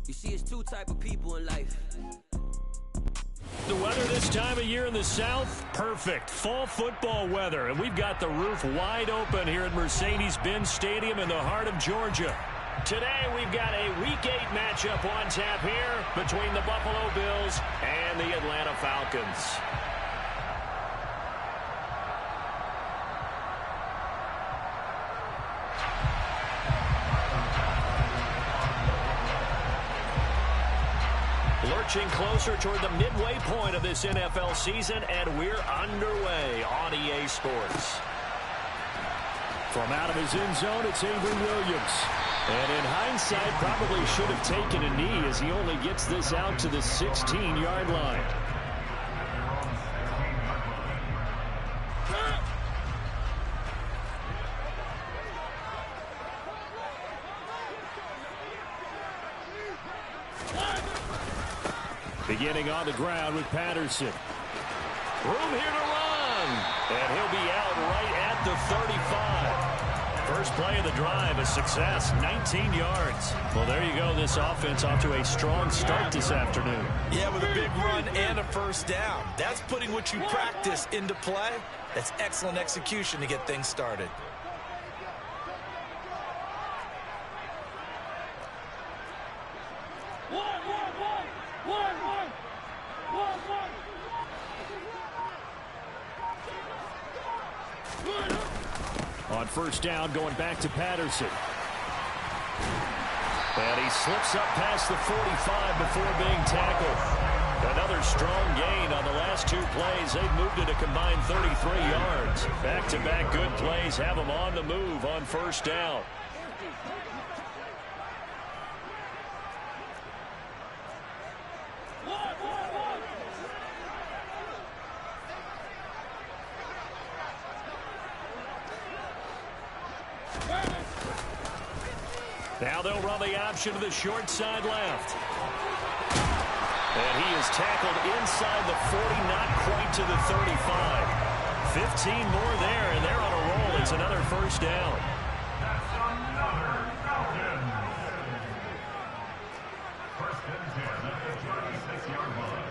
You see, it's two type of people in life. The weather this time of year in the South, perfect. Fall football weather, and we've got the roof wide open here at Mercedes-Benz Stadium in the heart of Georgia. Today, we've got a Week 8 matchup on tap here between the Buffalo Bills and the Atlanta Falcons. Lurching closer toward the midway point of this NFL season, and we're underway on EA Sports. From out of his end zone, it's Avery Williams. And in hindsight, probably should have taken a knee as he only gets this out to the 16-yard line. Beginning on the ground with Patterson. Room here to run. And he'll be out right at the 35. First play of the drive, a success, 19 yards. Well, there you go. This offense off to a strong start this afternoon. Yeah, with a big run and a first down. That's putting what you practice into play. That's excellent execution to get things started. On first down, going back to Patterson. And he slips up past the 45 before being tackled. Another strong gain on the last two plays. They've moved it a combined 33 yards. Back-to-back good plays have them on the move on first down. Now they'll run the option to the short side left. And he is tackled inside the 40, not quite to the 35. 15 more there, and they're on a roll. It's another first down. That's another Falcon. First and 10 at the 26-yard line.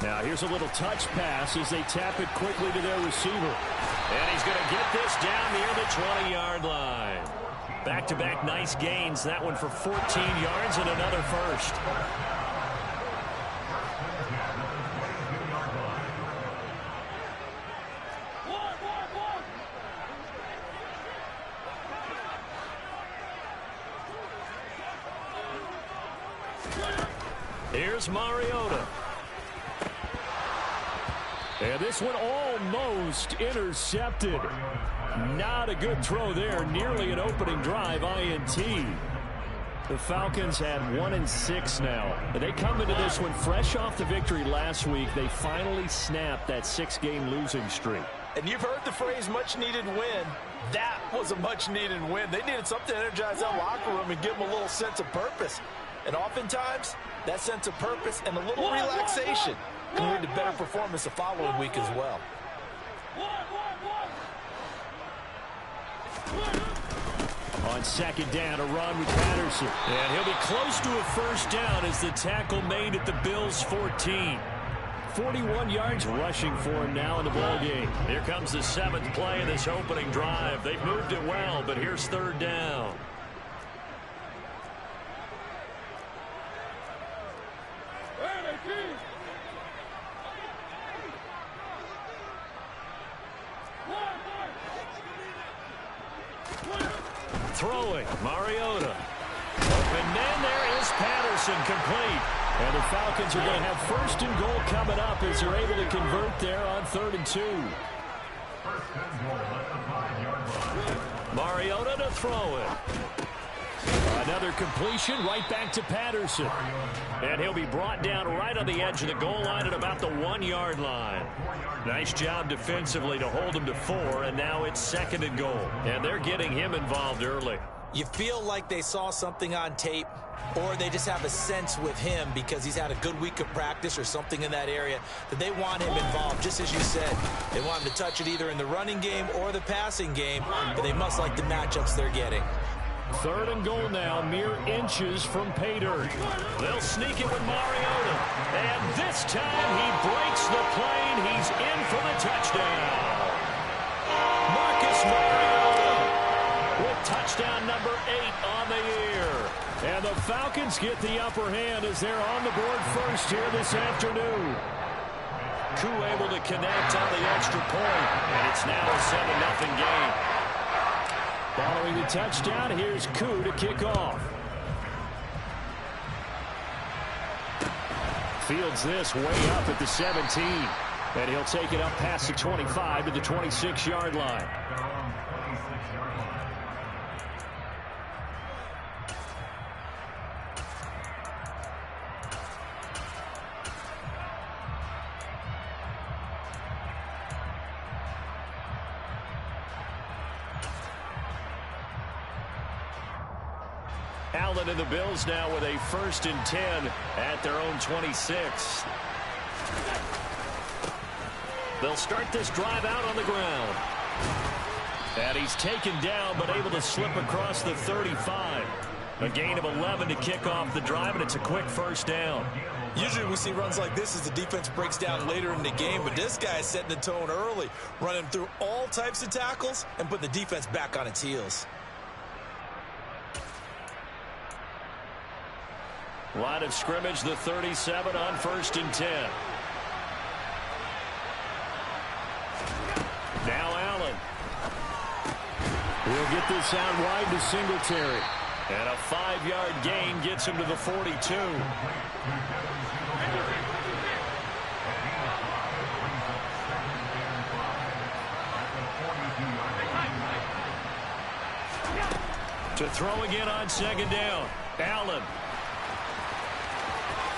Now here's a little touch pass as they tap it quickly to their receiver. And he's going to get this down near the 20-yard line. Back-to-back nice gains. That one for 14 yards and another first. Here's Mariota. And this one almost intercepted. Not a good throw there. Nearly an opening drive INT. The Falcons had 1-6 now. They come into this one fresh off the victory last week. They finally snapped that 6-game losing streak. And you've heard the phrase much-needed win. That was a much-needed win. They needed something to energize that locker room and give them a little sense of purpose. And oftentimes, that sense of purpose and a little relaxation can lead to better performance the following week as well. On second down, a run with Patterson. And he'll be close to a first down as the tackle made at the Bills' 14. 41 yards rushing for him now in the ballgame. Here comes the seventh play of this opening drive. They've moved it well, but here's third down. Throwing, Mariota. And then there is Patterson, complete. And the Falcons are going to have first and goal coming up as they're able to convert there on 3rd and 2. First and goal at the 5-yard line. Mariota to throw it. Another completion right back to Patterson. And he'll be brought down right on the edge of the goal line at about the 1-yard line. Nice job defensively to hold him to 4, and now it's 2nd and goal. And they're getting him involved early. You feel like they saw something on tape, or they just have a sense with him because he's had a good week of practice or something in that area that they want him involved. Just as you said, they want him to touch it either in the running game or the passing game, but they must like the matchups they're getting. 3rd and goal now, mere inches from pay dirt. They'll sneak it with Mariota. And this time he breaks the plane. He's in for the touchdown. Marcus Mariota with touchdown number 8 on the year. And the Falcons get the upper hand as they're on the board first here this afternoon. Koo able to connect on the extra point, and it's now a 7-0 game. Following the touchdown, here's Koo to kick off. Fields this way up at the 17. And he'll take it up past the 25 to the 26-yard line. Allen and the Bills now with a 1st and 10 at their own 26. They'll start this drive out on the ground. And he's taken down but able to slip across the 35. A gain of 11 to kick off the drive, and it's a quick 1st down. Usually we see runs like this as the defense breaks down later in the game, but this guy is setting the tone early, running through all types of tackles and putting the defense back on its heels. Line of scrimmage, the 37 on 1st and 10. Now Allen. He'll get this out wide to Singletary. And a 5-yard gain gets him to the 42. To throw again on 2nd down. Allen.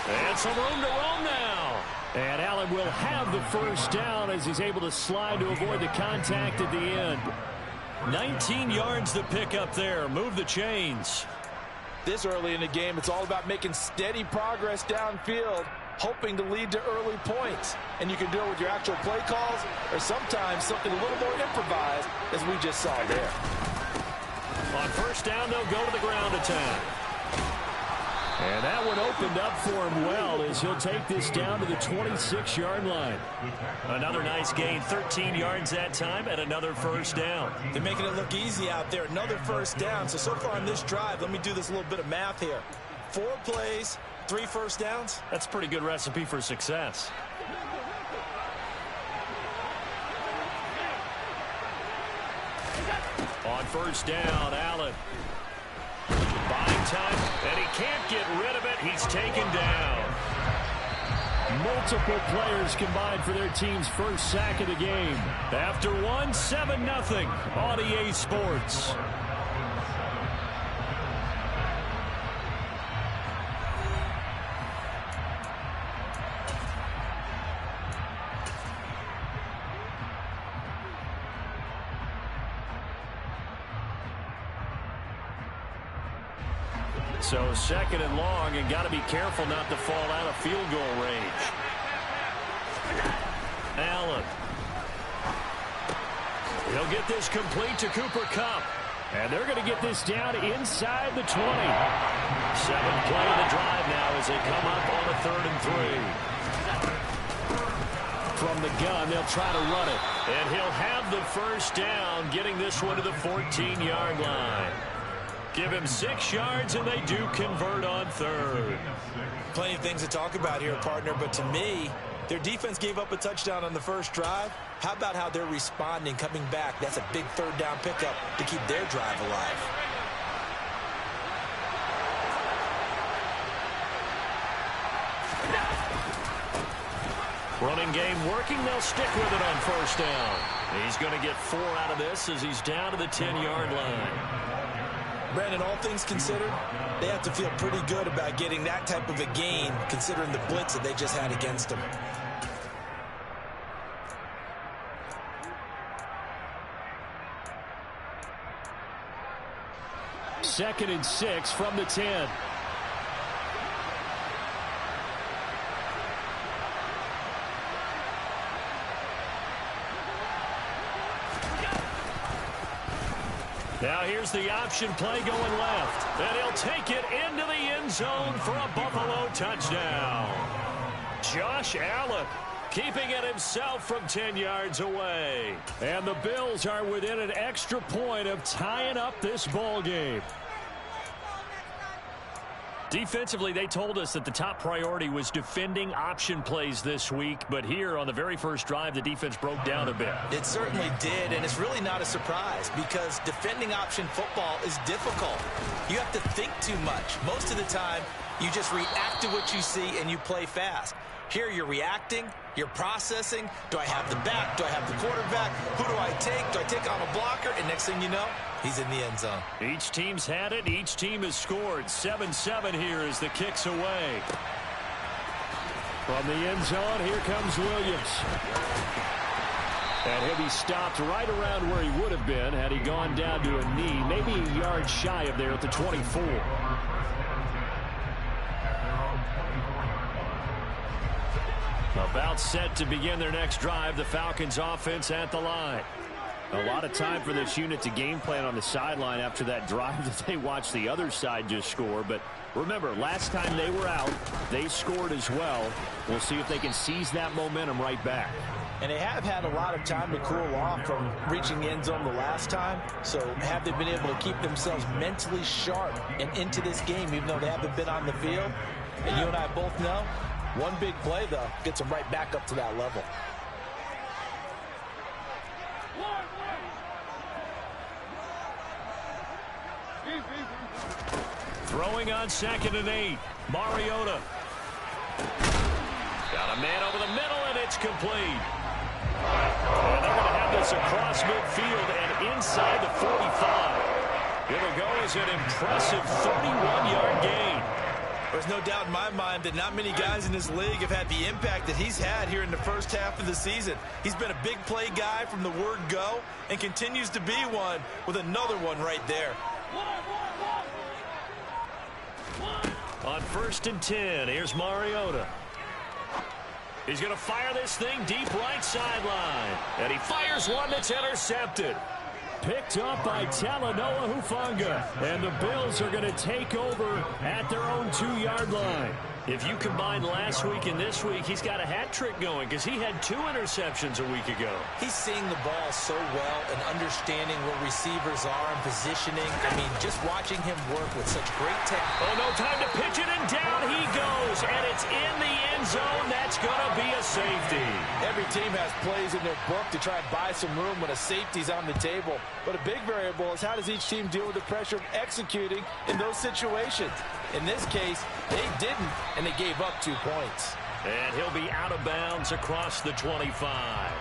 And some room to roam now. And Allen will have the 1st down as he's able to slide to avoid the contact at the end. 19 yards to pick up there. Move the chains. This early in the game, it's all about making steady progress downfield, hoping to lead to early points. And you can do it with your actual play calls or sometimes something a little more improvised, as we just saw there. On 1st down, they'll go to the ground attack. And that one opened up for him well as he'll take this down to the 26-yard line. Another nice gain, 13 yards that time, and another 1st down. They're making it look easy out there. Another 1st down. So far on this drive, let me do this little bit of math here. 4 plays, 3 1st downs. That's a pretty good recipe for success. On 1st down, Allen. Buying time, and he can't get rid of it. He's taken down. Multiple players combined for their team's 1st sack of the game. After one, 7-0 on EA Sports. So 2nd and long, and got to be careful not to fall out of field goal range. Allen. He'll get this complete to Cooper Kupp. And they're going to get this down inside the 20. 7th play of the drive now as they come up on a 3rd and 3. From the gun, they'll try to run it. And he'll have the 1st down, getting this one to the 14-yard line. Give him 6 yards, and they do convert on 3rd. Plenty of things to talk about here, partner, but to me, their defense gave up a touchdown on the 1st drive. How about how they're responding, coming back? That's a big 3rd down pickup to keep their drive alive. Running game working. They'll stick with it on 1st down. He's going to get 4 out of this as he's down to the 10-yard line. Brandon, all things considered, they have to feel pretty good about getting that type of a gain, considering the blitz that they just had against them. 2nd and 6 from the 10. Now here's the option play going left. And he'll take it into the end zone for a Buffalo touchdown. Josh Allen keeping it himself from 10 yards away. And the Bills are within an extra point of tying up this ball game. Defensively, they told us that the top priority was defending option plays this week. But here on the very first drive, the defense broke down a bit. It certainly did, and it's really not a surprise because defending option football is difficult. You have to think too much. Most of the time, you just react to what you see and you play fast. Here you're reacting, you're processing. Do I have the back? Do I have the quarterback? Who do I take? Do I take on a blocker? And next thing you know, he's in the end zone. Each team's had it. Each team has scored. 7-7 here as the kick's away. From the end zone, here comes Williams. And he'll be stopped right around where he would have been had he gone down to a knee, maybe a yard shy of there at the 24. About set to begin their next drive, the Falcons offense at the line. A lot of time for this unit to game plan on the sideline after that drive that they watched the other side just score. But remember, last time they were out, they scored as well. We'll see if they can seize that momentum right back. And they have had a lot of time to cool off from reaching the end zone the last time. So have they been able to keep themselves mentally sharp and into this game even though they haven't been on the field? And you and I both know, one big play, though, gets them right back up to that level. Throwing on 2nd and 8. Mariota. Got a man over the middle, and it's complete. And they're going to have this across midfield and inside the 45. It'll go as an impressive 31-yard gain. There's no doubt in my mind that not many guys in this league have had the impact that he's had here in the first half of the season. He's been a big play guy from the word go and continues to be one with another one right there. On 1st and 10, here's Mariota. He's going to fire this thing deep right sideline. And he fires one that's intercepted. Picked up by Talanoa Hufanga. And the Bills are going to take over at their own 2-yard line. If you combine last week and this week, he's got a hat trick going because he had 2 interceptions a week ago. He's seeing the ball so well and understanding where receivers are and positioning. I mean, just watching him work with such great technique. Oh, no time to pitch it, and down he goes. And it's in the end zone. That's going to be a safety. Every team has plays in their book to try and buy some room when a safety's on the table. But a big variable is how does each team deal with the pressure of executing in those situations. In this case, they didn't, and they gave up 2 points. And he'll be out of bounds across the 25.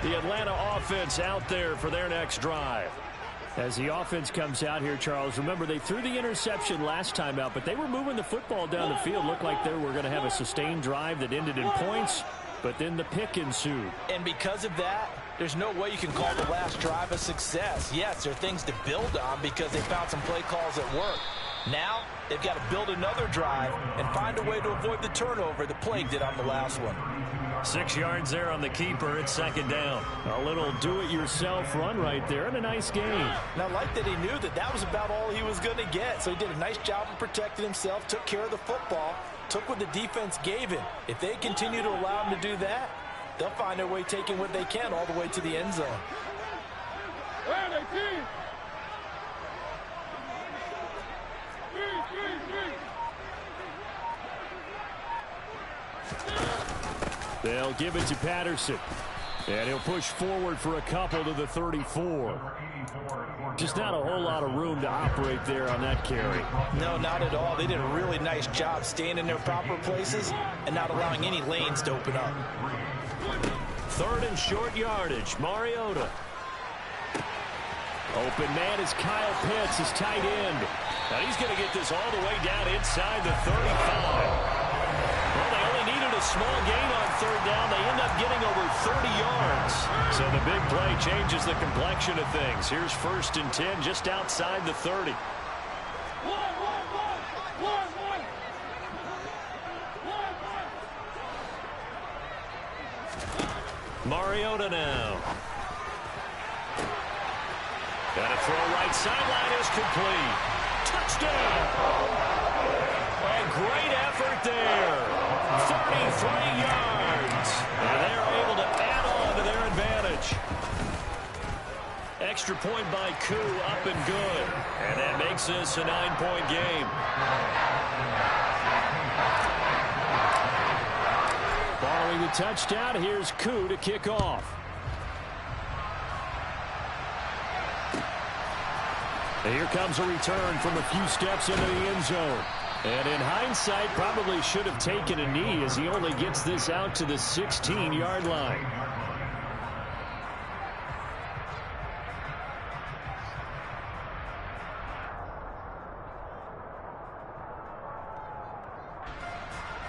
The Atlanta offense out there for their next drive. As the offense comes out here, Charles, remember they threw the interception last time out, but they were moving the football down the field. Looked like they were going to have a sustained drive that ended in points, but then the pick ensued. And because of that, there's no way you can call the last drive a success. Yes, there are things to build on because they found some play calls that work. Now, they've got to build another drive and find a way to avoid the turnover the play did on the last one. 6 yards there on the keeper. It's 2nd down. A little do-it-yourself run right there and a nice gain. And I like that he knew that that was about all he was going to get. So he did a nice job of protecting himself, took care of the football, took what the defense gave him. If they continue to allow him to do that, they'll find their way taking what they can all the way to the end zone. They'll give it to Patterson. And he'll push forward for a couple to the 34. Just not a whole lot of room to operate there on that carry. No, not at all. They did a really nice job staying in their proper places and not allowing any lanes to open up. 3rd and short yardage. Mariota. Open man is Kyle Pitts, his tight end. And he's going to get this all the way down inside the 35. Well, they only needed a small gain on third down. They end up getting over 30 yards. So the big play changes the complexion of things. Here's 1st and 10 just outside the 30. Mariota now. Got to throw right sideline is complete. Touchdown. A great effort there. 33 yards. And they're able to add on to their advantage. Extra point by Koo, up and good. And that makes this a 9-point game. Following the touchdown, here's Koo to kick off. And here comes a return from a few steps into the end zone. And in hindsight, probably should have taken a knee as he only gets this out to the 16-yard line.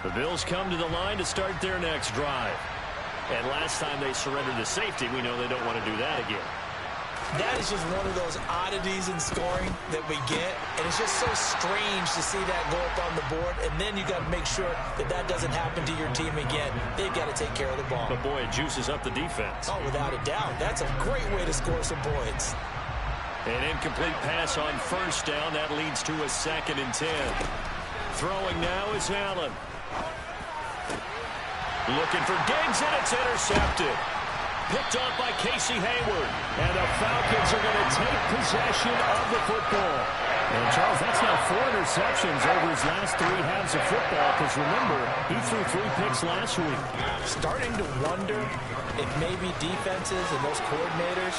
The Bills come to the line to start their next drive. And last time they surrendered to safety, we know they don't want to do that again. That is just one of those oddities in scoring that we get, and it's just so strange to see that go up on the board, and then you got to make sure that that doesn't happen to your team again. They've got to take care of the ball. But boy, it juices up the defense. Oh, without a doubt. That's a great way to score some points. An incomplete pass on 1st down. That leads to a 2nd and 10. Throwing now is Allen. Looking for Diggs, and it's intercepted. Picked off by Casey Hayward. And the Falcons are going to take possession of the football. And, Charles, that's now 4 interceptions over his last 3 halves of football. Because, remember, he threw 3 picks last week. Starting to wonder if maybe defenses and those coordinators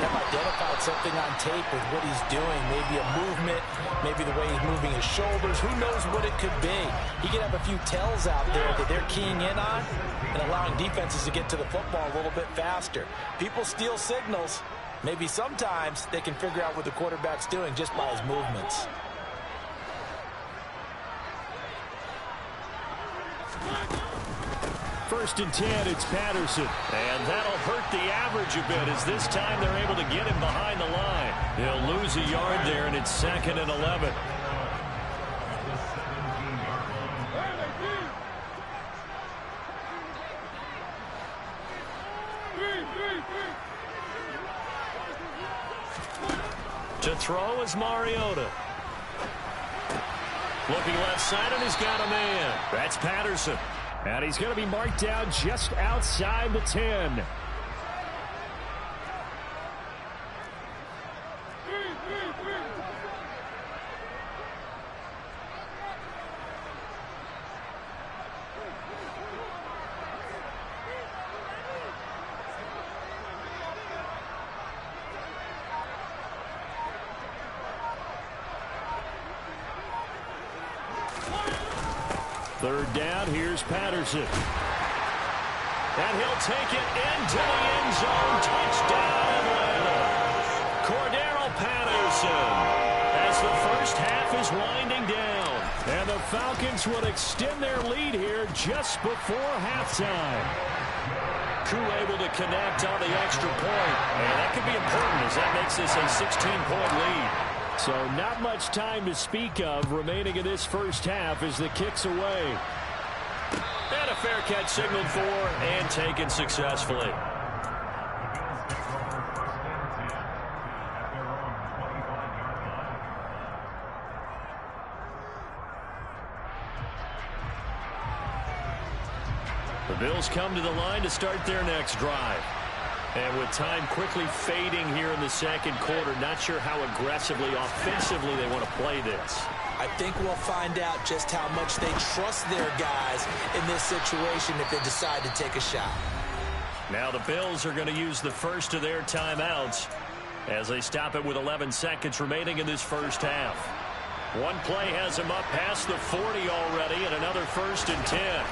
have identified something on tape with what he's doing. Maybe a movement, maybe the way he's moving his shoulders. Who knows what it could be? He could have a few tells out there that they're keying in on and allowing defenses to get to the football a little bit faster. People steal signals. Maybe sometimes they can figure out what the quarterback's doing just by his movements. First and 10, it's Patterson. And that'll hurt the average a bit as this time they're able to get him behind the line. He'll lose a yard there, and it's 2nd and 11. To throw is Mariota. Looking left side, and he's got a man. That's Patterson. And he's going to be marked down just outside the 10. Third down, here's Patterson. And he'll take it into the end zone. Touchdown, Atlanta. Cordero Patterson as the first half is winding down. And the Falcons will extend their lead here just before halftime. Koo able to connect on the extra point. And that could be important as that makes this a 16-point lead. So not much time to speak of remaining in this first half as the kick's away. And a fair catch signaled for and taken successfully. The Bills come to the line to start their next drive. And with time quickly fading here in the second quarter, not sure how aggressively, offensively they want to play this. I think we'll find out just how much they trust their guys in this situation if they decide to take a shot. Now the Bills are going to use the first of their timeouts as they stop it with 11 seconds remaining in this first half. One play has them up past the 40 already, and another 1st and 10.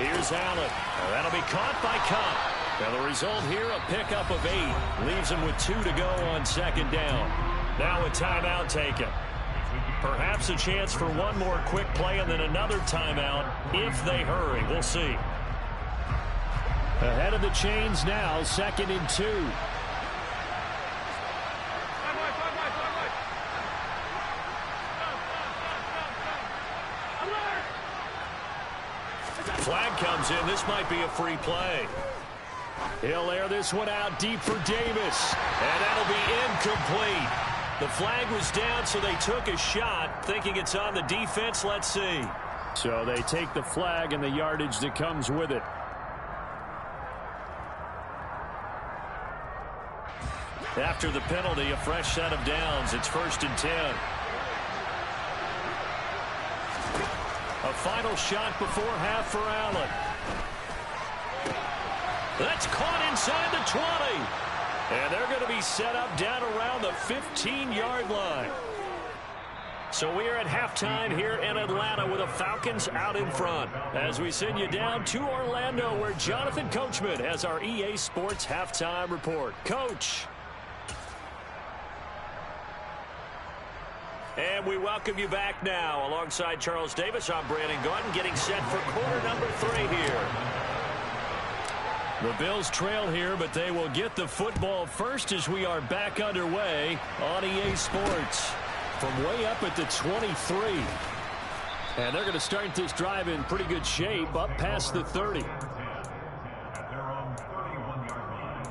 Here's Allen. That'll be caught by Cobb. Now the result here, a pickup of 8. Leaves them with 2 to go on 2nd down. Now a timeout taken. Perhaps a chance for one more quick play and then another timeout if they hurry. We'll see. Ahead of the chains now, 2nd and 2. Flag comes in. This might be a free play. He'll air this one out deep for Davis. And that'll be incomplete. The flag was down, so they took a shot, thinking it's on the defense. Let's see. So they take the flag and the yardage that comes with it. After the penalty, a fresh set of downs. It's 1st and 10. A final shot before half for Allen. That's caught inside the 20. And they're going to be set up down around the 15-yard line. So we are at halftime here in Atlanta with the Falcons out in front. As we send you down to Orlando, where Jonathan Coachman has our EA Sports halftime report. Coach. And we welcome you back now. Alongside Charles Davis, I'm Brandon Gordon, getting set for quarter number 3 here. The Bills trail here, but they will get the football first as we are back underway on EA Sports. From way up at the 23. And they're going to start this drive in pretty good shape, up past the 30. At their own 31-yard line.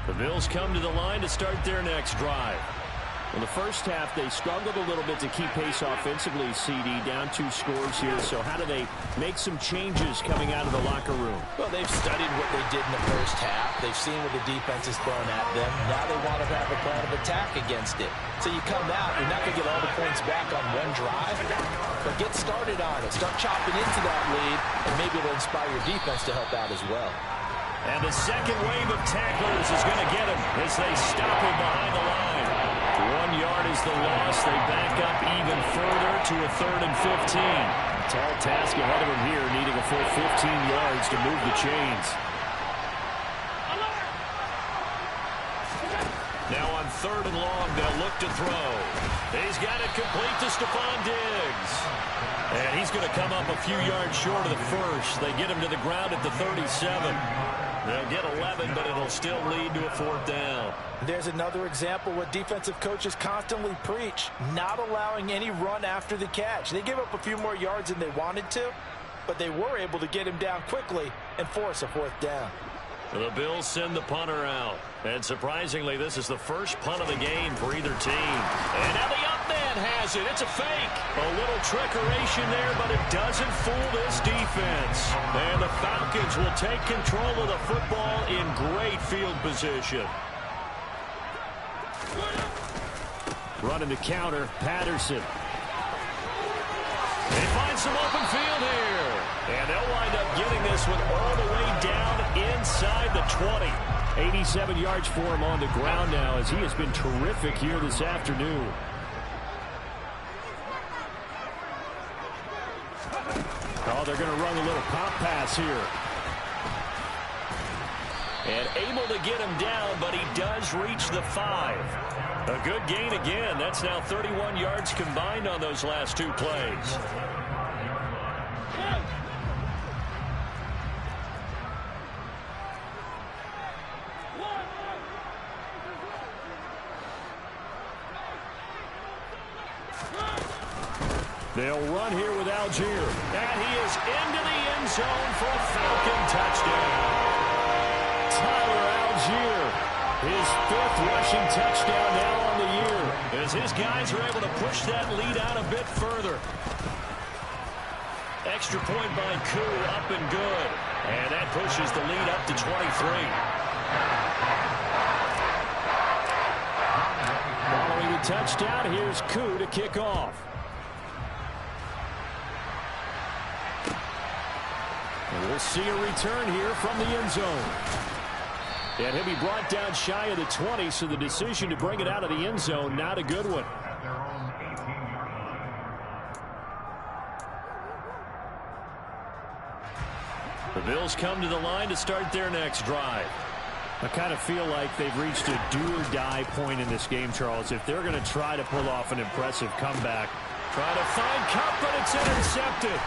The Bills come to the line to start their next drive. In the first half, they struggled a little bit to keep pace offensively, CD, down 2 scores here. So how do they make some changes coming out of the locker room? Well, they've studied what they did in the first half. They've seen what the defense has thrown at them. Now they want to have a plan of attack against it. So you come out, you're not going to get all the points back on one drive, but get started on it. Start chopping into that lead, and maybe it'll inspire your defense to help out as well. And the second wave of tacklers is going to get him as they stop him behind the line. 1 yard is the loss. They back up even further to a 3rd and 15. Tall task ahead of him here, needing a full 15 yards to move the chains. Now on 3rd and long, they'll look to throw. He's got it complete to Stephon Diggs. And he's going to come up a few yards short of the first. They get him to the ground at the 37. They'll get 11, but it'll still lead to a 4th down. There's another example what defensive coaches constantly preach, not allowing any run after the catch. They gave up a few more yards than they wanted to, but they were able to get him down quickly and force a 4th down. The Bills send the punter out. And surprisingly, this is the first punt of the game for either team. And now the up man has it. It's a fake. A little trickeration there, but it doesn't fool this defense. And the Falcons will take control of the football in great field position. Running the counter, Patterson. They find some open field here. And they'll wind up getting this one all the way down inside the 20. 87 yards for him on the ground now, as he has been terrific here this afternoon. Oh, they're going to run a little pop pass here. And able to get him down, but he does reach the 5. A good gain again. That's now 31 yards combined on those last 2 plays. They'll run here with Algier. And he is into the end zone for a Falcon touchdown. Tyler Algier, his 5th rushing touchdown now on the year. As his guys are able to push that lead out a bit further. Extra point by Koo, up and good. And that pushes the lead up to 23. Following the touchdown, here's Koo to kick off. And we'll see a return here from the end zone. And he'll be brought down shy of the 20, so the decision to bring it out of the end zone, not a good one. At their own 18-yard line. The Bills come to the line to start their next drive. I kind of feel like they've reached a do-or-die point in this game, Charles. If they're going to try to pull off an impressive comeback, Trying to find Cup, but it's intercepted.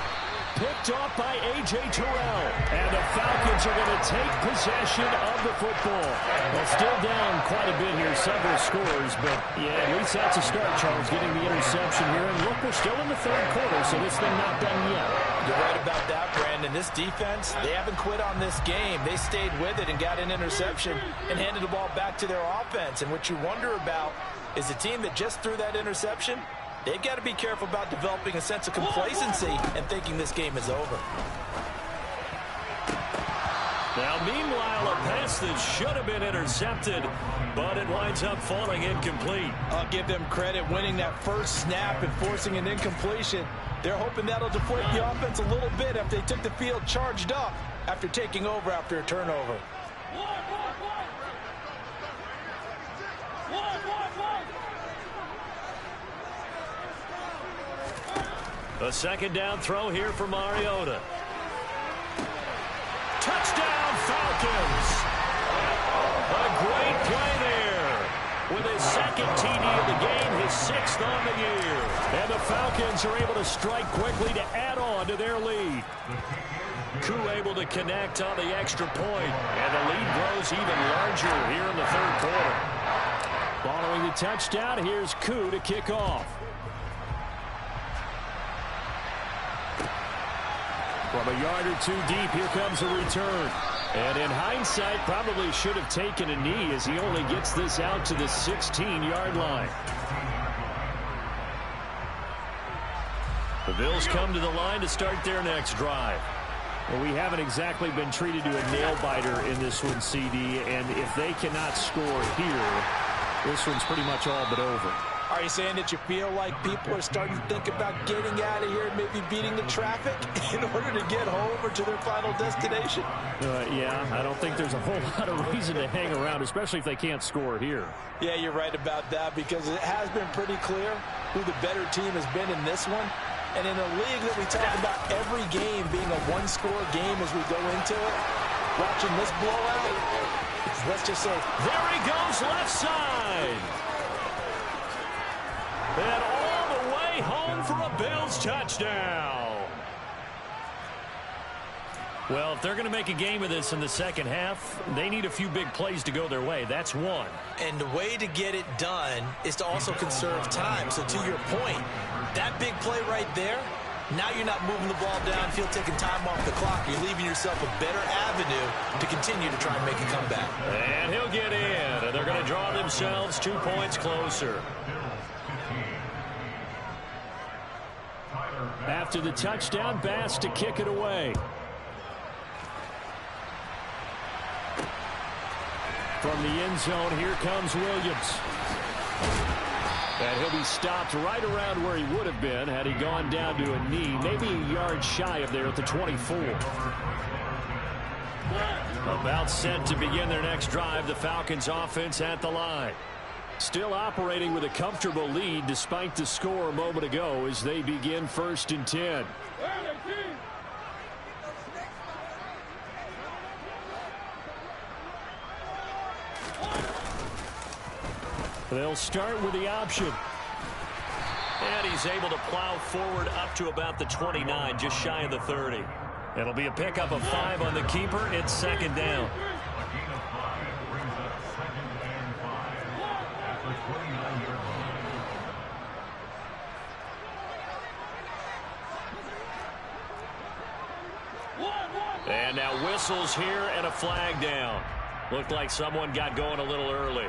Picked off by A.J. Terrell. And the Falcons are going to take possession of the football. Well, still down quite a bit here, several scores. But, yeah, at least that's a start, Charles, getting the interception here. And look, we're still in the third quarter, so this thing not done yet. You're right about that, Brandon. This defense, they haven't quit on this game. They stayed with it and got an interception and handed the ball back to their offense. And what you wonder about is the team that just threw that interception, they've got to be careful about developing a sense of complacency and thinking this game is over. Now, meanwhile, a pass that should have been intercepted, but it winds up falling incomplete. I'll give them credit winning that first snap and forcing an incompletion. They're hoping that'll deflate the offense a little bit after they took the field charged up after taking over after a turnover. A second down throw here for Mariota. Touchdown, Falcons! A great play there. With his second TD of the game, his 6th on the year. And the Falcons are able to strike quickly to add on to their lead. Koo able to connect on the extra point. And the lead grows even larger here in the third quarter. Following the touchdown, here's Koo to kick off. From a yard or two deep, here comes a return. And in hindsight, probably should have taken a knee as he only gets this out to the 16-yard line. The Bills come to the line to start their next drive. Well, we haven't exactly been treated to a nail-biter in this one, CD, and if they cannot score here, this one's pretty much all but over. Are you saying that you feel like people are starting to think about getting out of here and maybe beating the traffic in order to get home or to their final destination? Yeah, I don't think there's a whole lot of reason to hang around, especially if they can't score here. Yeah, you're right about that because it has been pretty clear who the better team has been in this one. And in a league that we talk about every game being a one-score game as we go into it, watching this blowout, let's just say, there he goes left side. And all the way home for a Bills touchdown. Well, if they're going to make a game of this in the second half, they need a few big plays to go their way. That's one. And the way to get it done is to also conserve time. So to your point, that big play right there, now you're not moving the ball downfield, taking time off the clock. You're leaving yourself a better avenue to continue to try and make a comeback. And he'll get in, and they're going to draw themselves 2 points closer. After the touchdown, Bass to kick it away. From the end zone, here comes Williams. And he'll be stopped right around where he would have been had he gone down to a knee, maybe a yard shy of there at the 24. About set to begin their next drive, the Falcons offense at the line. Still operating with a comfortable lead despite the score a moment ago as they begin 1st and 10. They'll start with the option. And he's able to plow forward up to about the 29, just shy of the 30. It'll be a pickup of 5 on the keeper. It's 2nd down. And now whistles here and a flag down. Looked like someone got going a little early.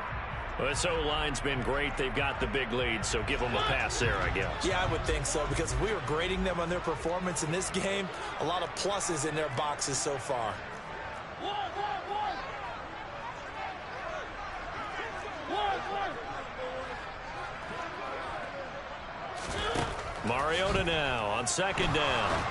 Well, this O-line's been great. They've got the big lead, so give them a pass there, I guess. Yeah, I would think so, because if we were grading them on their performance in this game, a lot of pluses in their boxes so far. Mariota now on 2nd down.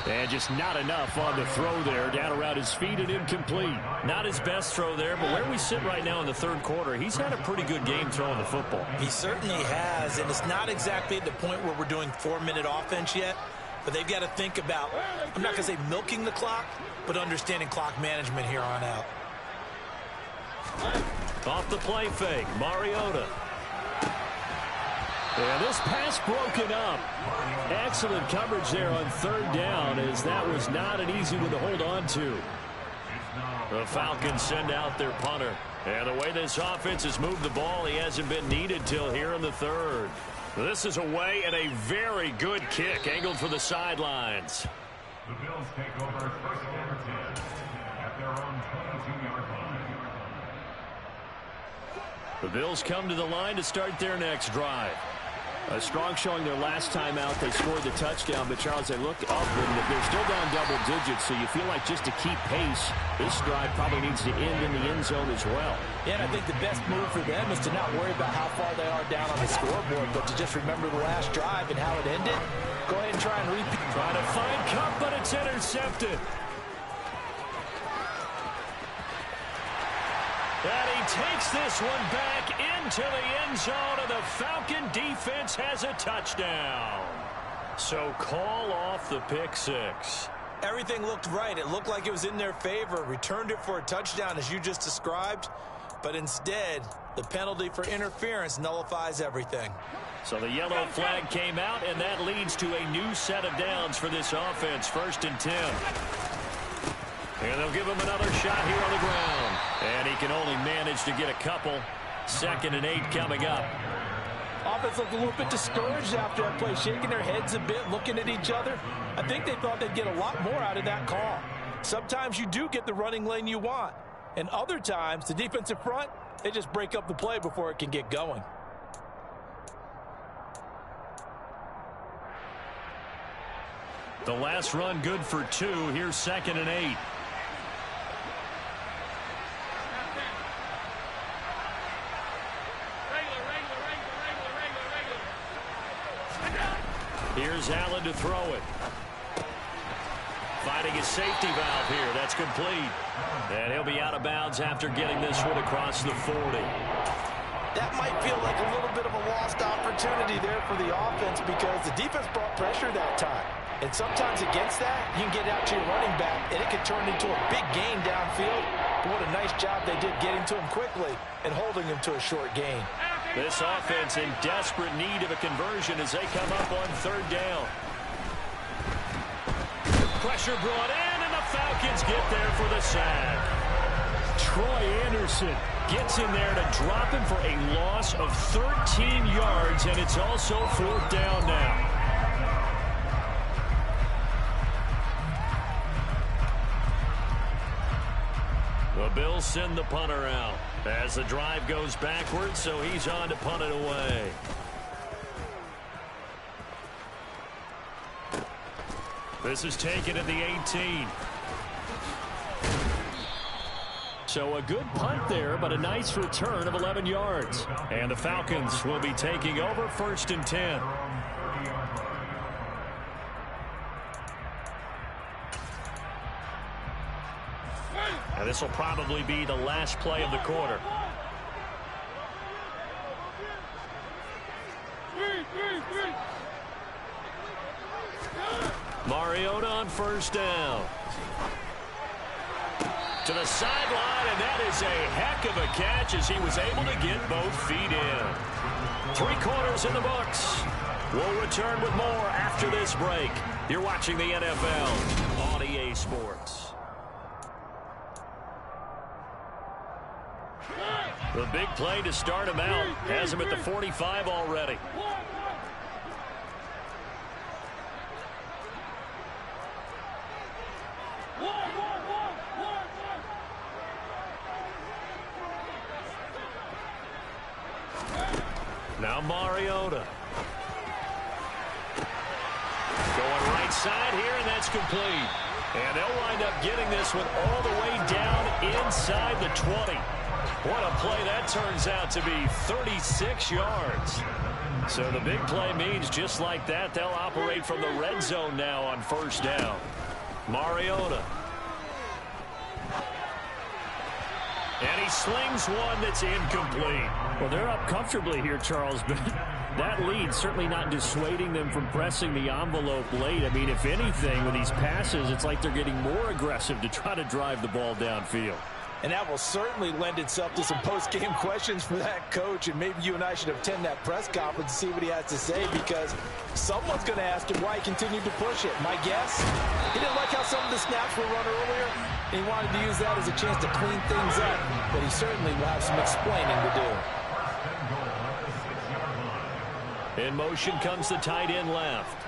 And just not enough on the throw there. Down around his feet and incomplete. Not his best throw there, but where we sit right now in the third quarter, he's had a pretty good game throwing the football. He certainly has, and it's not exactly at the point where we're doing 4-minute offense yet, but they've got to think about, I'm not going to say milking the clock, but understanding clock management here on out. Off the play fake, Mariota. And this pass broken up. Excellent coverage there on third down, as that was not an easy one to hold on to. The Falcons send out their punter. And the way this offense has moved the ball, he hasn't been needed till here in the third. This is away and a very good kick angled for the sidelines. The Bills take over first and 10 at their own 22-yard line. The Bills come to the line to start their next drive. A strong showing their last time out. They scored the touchdown, but Charles, they look up and they're still down double digits, so you feel like just to keep pace, this drive probably needs to end in the end zone as well. Yeah, and I think the best move for them is to not worry about how far they are down on the scoreboard, but to just remember the last drive and how it ended. Go ahead and try and repeat. Trying to find Cup, but it's intercepted. And he takes this one back into the end zone, and the Falcon defense has a touchdown. So call off the pick six. Everything looked right. It looked like it was in their favor. Returned it for a touchdown, as you just described. But instead, the penalty for interference nullifies everything. So the yellow flag came out, and that leads to a new set of downs for this offense. 1st and 10. And they'll give him another shot here on the ground. And he can only manage to get a couple. 2nd and 8 coming up. Offense looked a little bit discouraged after that play, shaking their heads a bit, looking at each other. I think they thought they'd get a lot more out of that call. Sometimes you do get the running lane you want. And other times, the defensive front, they just break up the play before it can get going. The last run good for 2. Here's 2nd and 8. Here's Allen to throw it. Finding his safety valve here. That's complete. And he'll be out of bounds after getting this one across the 40. That might feel like a little bit of a lost opportunity there for the offense because the defense brought pressure that time. And sometimes against that, you can get out to your running back, and it can turn into a big gain downfield. But what a nice job they did getting to him quickly and holding him to a short gain. This offense in desperate need of a conversion as they come up on 3rd down. Pressure brought in, and the Falcons get there for the sack. Troy Anderson gets in there to drop him for a loss of 13 yards, and it's also 4th down now. The Bills send the punter out as the drive goes backwards, so he's on to punt it away. This is taken at the 18. So a good punt there, but a nice return of 11 yards. And the Falcons will be taking over 1st and 10. And this will probably be the last play of the quarter. Mariota on 1st down. To the sideline, and that is a heck of a catch as he was able to get both feet in. 3 quarters in the books. We'll return with more after this break. You're watching the NFL on EA Sports. The big play to start him out has him at the 45 already. Now Mariota. Going right side here, and that's complete. And they'll wind up getting this one all the way down inside the 20. What a play that turns out to be, 36 yards. So the big play means just like that, they'll operate from the red zone now on 1st down. Mariota. And he slings one that's incomplete. Well, they're up comfortably here, Charles, but that lead certainly not dissuading them from pressing the envelope late. I mean, if anything, with these passes, it's like they're getting more aggressive to try to drive the ball downfield. And that will certainly lend itself to some post-game questions for that coach. And maybe you and I should attend that press conference and see what he has to say, because someone's going to ask him why he continued to push it. My guess, he didn't like how some of the snaps were run earlier, and he wanted to use that as a chance to clean things up. But he certainly will have some explaining to do. In motion comes the tight end left.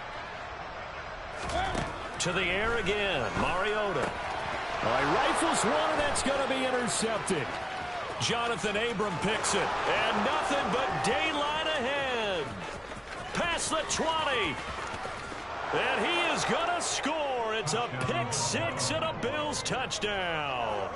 To the air again, Mariota. He rifles one, and that's going to be intercepted. Jonathan Abram picks it, and nothing but daylight ahead. Past the 20. And he is going to score. It's a pick six and a Bills touchdown.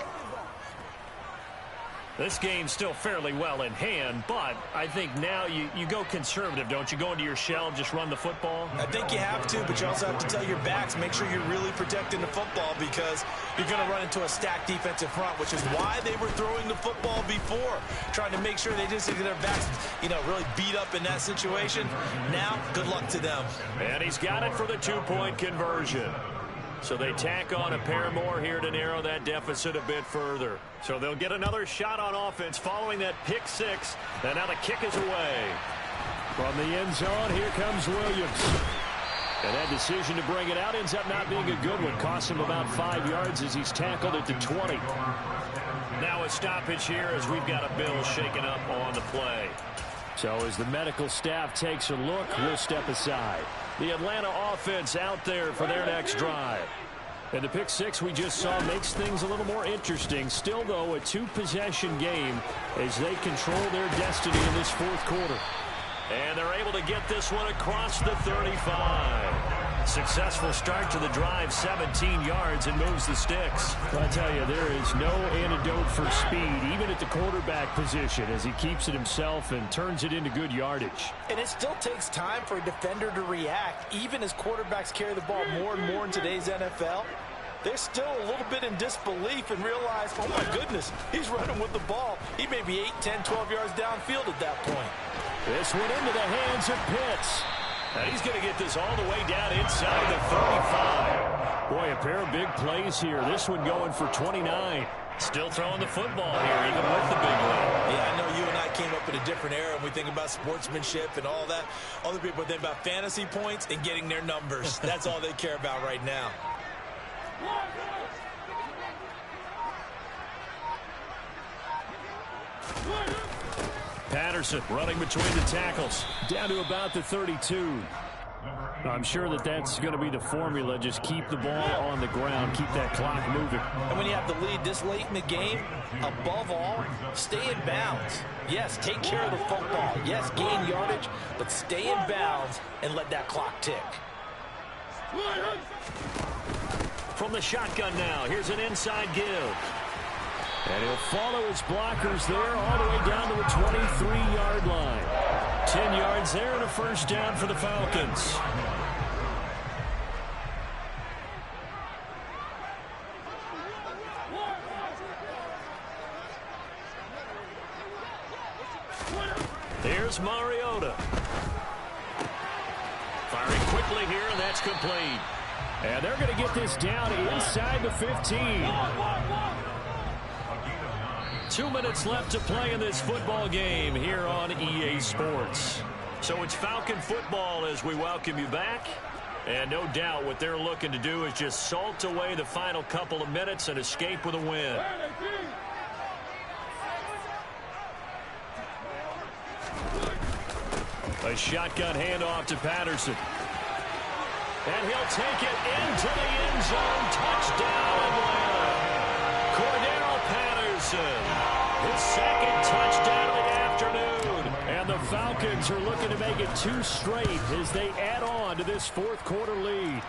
This game's still fairly well in hand, but I think now you go conservative, don't you? Go into your shell and just run the football? I think you have to, but you also have to tell your backs, make sure you're really protecting the football, because you're going to run into a stacked defensive front, which is why they were throwing the football before, trying to make sure they didn't get their backs, really beat up in that situation. Now, good luck to them. And he's got it for the two-point conversion. So they tack on a pair more here to narrow that deficit a bit further. So they'll get another shot on offense following that pick six. And now the kick is away. From the end zone, here comes Williams. And that decision to bring it out ends up not being a good one. Costs him about 5 yards as he's tackled at the 20. Now a stoppage here as we've got a Bill shaken up on the play. So as the medical staff takes a look, we'll step aside. The Atlanta offense out there for their next drive. And the pick six we just saw makes things a little more interesting. Still, though, a two-possession game as they control their destiny in this fourth quarter. And they're able to get this one across the 35. Successful start to the drive, 17 yards, and moves the sticks. I tell you, there is no antidote for speed, even at the quarterback position, as he keeps it himself and turns it into good yardage. And it still takes time for a defender to react, even as quarterbacks carry the ball more and more in today's NFL. They're still a little bit in disbelief and realize, oh my goodness, he's running with the ball. He may be 8, 10, 12 yards downfield at that point. This one into the hands of Pitts. And he's going to get this all the way down inside the 35. Boy, a pair of big plays here. This one going for 29. Still throwing the football here, even with the big one. Yeah, I know you and I came up in a different era, and we think about sportsmanship and all that. Other people think about fantasy points and getting their numbers. That's all they care about right now. Patterson running between the tackles, down to about the 32. I'm sure that's going to be the formula. Just keep the ball on the ground, keep that clock moving. And when you have the lead this late in the game, above all, stay in bounds. Yes, take care of the football. Yes, gain yardage, but stay in bounds and let that clock tick. From the shotgun now, here's an inside give. And he'll follow his blockers there all the way down to the 23-yard line. 10 yards there and a first down for the Falcons. Here's Mariota. Firing quickly here, and that's complete. And they're going to get this down inside the 15. 2 minutes left to play in this football game here on EA Sports. So it's Falcon football as we welcome you back. And no doubt what they're looking to do is just salt away the final couple of minutes and escape with a win. A shotgun handoff to Patterson. And he'll take it into the end zone. Touchdown Atlanta. Cordero Patterson. His second touchdown of the afternoon. And the Falcons are looking to make it 2 straight as they add on to this fourth quarter lead.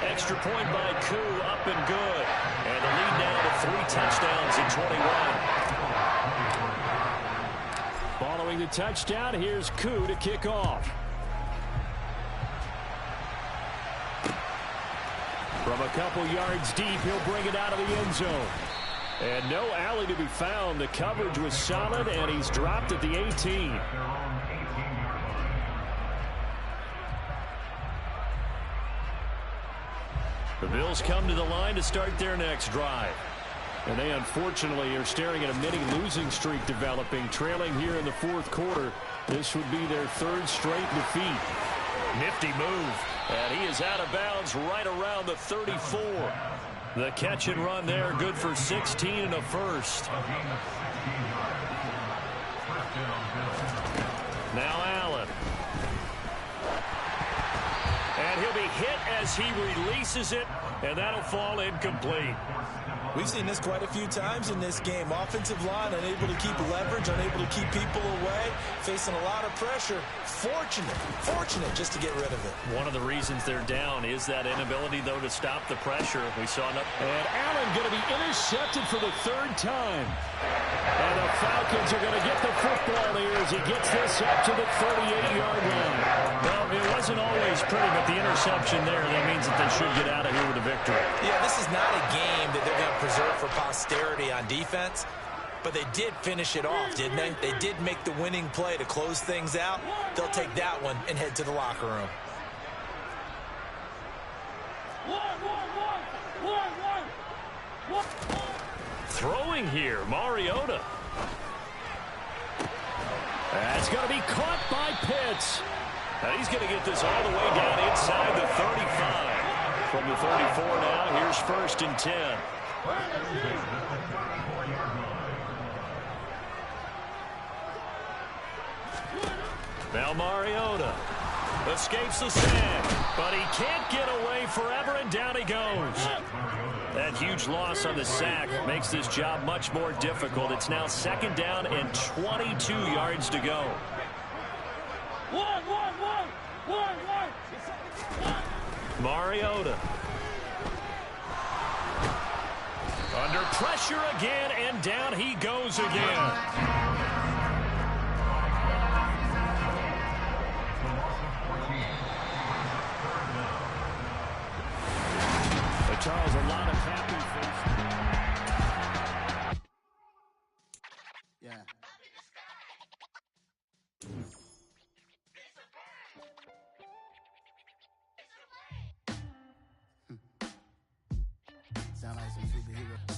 Extra point by Koo, up and good. And the lead now to 3 touchdowns in 21. Following the touchdown, here's Koo to kick off. From a couple yards deep, he'll bring it out of the end zone. And no alley to be found. The coverage was solid, and he's dropped at the 18. The Bills come to the line to start their next drive. And they unfortunately are staring at a mini losing streak developing, trailing here in the fourth quarter. This would be their third straight defeat. Nifty move. And he is out of bounds right around the 34. The catch and run there, good for 16 and a first. Now Allen. And he'll be hit as he releases it, and that'll fall incomplete. We've seen this quite a few times in this game. Offensive line unable to keep leverage, unable to keep people away, facing a lot of pressure. Fortunate just to get rid of it. One of the reasons they're down is that inability, though, to stop the pressure. We saw enough. And Allen going to be intercepted for the third time. And the Falcons are going to get the football here as he gets this up to the 38-yard line. Well, it wasn't always pretty, but the interception there, that means that they should get out of here with a victory. Yeah, this is not a game that they're going to preserve for posterity on defense, but they did finish it off, didn't they? They did make the winning play to close things out. They'll take that one and head to the locker room. Throwing here, Mariota. That's going to be caught by Pitts. And he's going to get this all the way down inside the 35. From the 34 now, here's 1st and 10. Now Mariota escapes the sack, but he can't get away forever, and down he goes. That huge loss on the sack makes this job much more difficult. It's now 2nd down and 22 yards to go. Mariota. Under pressure again, and down he goes again. Charles, a lot of happy faces. Yeah. Sound like some superheroes.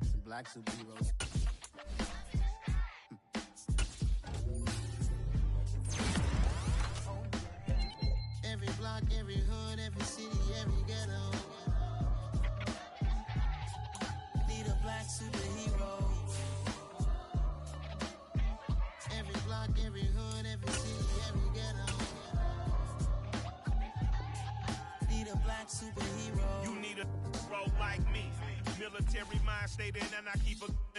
Some black superheroes. Every block, every hood, every city, every ghetto. Need a black superhero. Every block, every hood, every city, every ghetto. Need a black superhero. You need a hero like me. Military mind state and I keep a